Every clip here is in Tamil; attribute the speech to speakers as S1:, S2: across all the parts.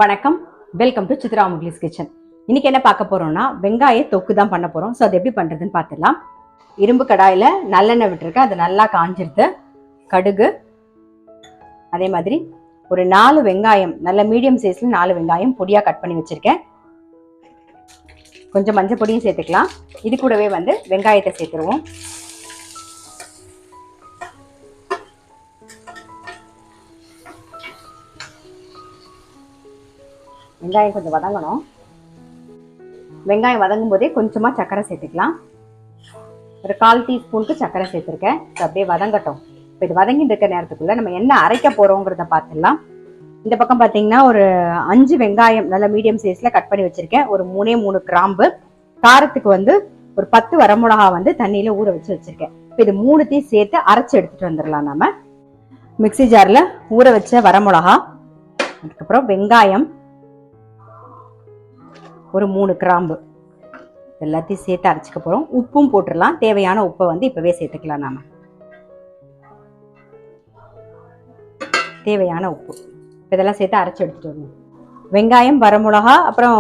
S1: வணக்கம், வெல்கம் டு சித்ரா முக்லிஸ் கிச்சன். இன்னைக்கு என்ன பார்க்க போறோம்னா வெங்காய தொக்கு தான் பண்ண போறோம். ஸோ அது எப்படி பண்றதுன்னு பார்த்துடலாம். இரும்பு கடாயில் நல்லெண்ணெய் விட்டுருக்கேன், அது நல்லா காஞ்சிருது. கடுகு, அதே மாதிரி ஒரு 4 வெங்காயம், நல்ல மீடியம் சைஸ்ல 4 வெங்காயம் பொடியாக கட் பண்ணி வச்சிருக்கேன். கொஞ்சம் மஞ்சள் பொடியும் சேர்த்துக்கலாம். இது கூடவே வெங்காயத்தை சேர்த்துருவோம். வெங்காயம் கொஞ்சம் வதங்கணும். வெங்காயம் வதங்கும் போதே கொஞ்சமாக சர்க்கரை சேர்த்துக்கலாம். ஒரு 1/4 டீஸ்பூனுக்கு சர்க்கரை சேர்த்துருக்கேன். அப்படியே வதங்கட்டும். இப்போ இது வதங்கிட்டு இருக்க நேரத்துக்குள்ள நம்ம என்ன அரைக்க போறோங்கிறத பார்த்துடலாம். இந்த பக்கம் பார்த்தீங்கன்னா ஒரு 5 வெங்காயம் நல்ல மீடியம் சைஸ்ல கட் பண்ணி வச்சிருக்கேன். ஒரு 3 கிராம்பு, காரத்துக்கு ஒரு 10 வரமிளகா தண்ணியில ஊற வச்சு வச்சிருக்கேன். இப்போ இது 3த்தையும் சேர்த்து அரைச்சு எடுத்துட்டு வந்துடலாம். நம்ம மிக்சி ஜார்ல ஊற வச்ச வரமிளகா, அதுக்கப்புறம் வெங்காயம், ஒரு 3 கிராம்பு எல்லாத்தையும் சேர்த்து அரைச்சிக்க போறோம். உப்பும் போட்டுடலாம். தேவையான உப்பை இப்பவே சேர்த்துக்கலாம். நாம தேவையான உப்பு இதெல்லாம் சேர்த்து அரைச்சி எடுத்துட்டு வரணும். வெங்காயம், வரமிளகா, அப்புறம்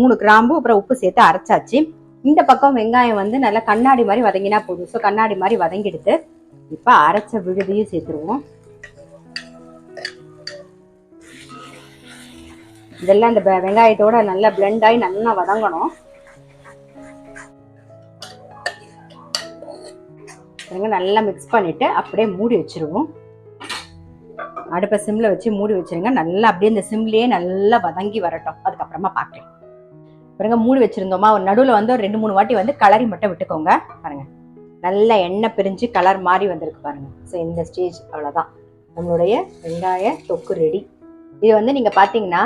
S1: 3 கிராம்பு, அப்புறம் உப்பு சேர்த்து அரைச்சாச்சு. இந்த பக்கம் வெங்காயம் நல்லா கண்ணாடி மாதிரி வதங்கினா போதும். ஸோ கண்ணாடி மாதிரி வதங்கிடுது. இப்போ அரைச்ச விழுதையும் சேர்த்துருவோம். இதெல்லாம் இந்த வெங்காயத்தோட நல்லா பிளெண்ட் ஆகி நல்லா வதங்கணும். நல்லா மிக்ஸ் பண்ணிட்டு அப்படியே மூடி வச்சிருவோம். அடுப்பை சிம்ல வச்சு மூடி வச்சிருங்க. நல்லா அப்படியே இந்த சிம்லயே நல்லா வதங்கி வரட்டும். அதுக்கப்புறமா பார்க்கலாம். பாருங்க, மூடி வச்சிருந்தோமா, ஒரு நடுவில் ஒரு 2-3 வாட்டி கலரி மட்டும் விட்டுக்கோங்க. பாருங்க, நல்ல எண்ணெய் பிரிஞ்சு கலர் மாறி வந்திருக்கு பாருங்க. ஸோ இந்த ஸ்டேஜ் அவ்வளோதான், நம்மளுடைய வெங்காய தொக்கு ரெடி. இது நீங்க பார்த்தீங்கன்னா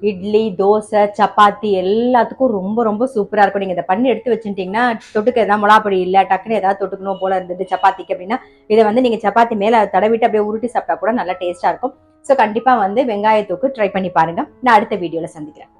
S1: இட்லி, தோசை, சப்பாத்தி எல்லாத்துக்கும் ரொம்ப ரொம்ப சூப்பரா இருக்கும். நீங்க இதை பண்ணி எடுத்து வச்சுட்டீங்கன்னா, தொட்டுக்க எதாவது மிளகாப்பொடி இல்லை, டக்குன்னு ஏதாவது தொட்டுக்கணும் போல இருந்தது சப்பாத்திக்கு அப்படின்னா, இதை நீங்க சப்பாத்தி மேல தடவிட்டு அப்படியே உருட்டி சாப்பிட்டா கூட நல்லா டேஸ்டா இருக்கும். ஸோ கண்டிப்பா வெங்காய தொக்கு ட்ரை பண்ணி பாருங்க. நான் அடுத்த வீடியோல சந்திக்கிறேன்.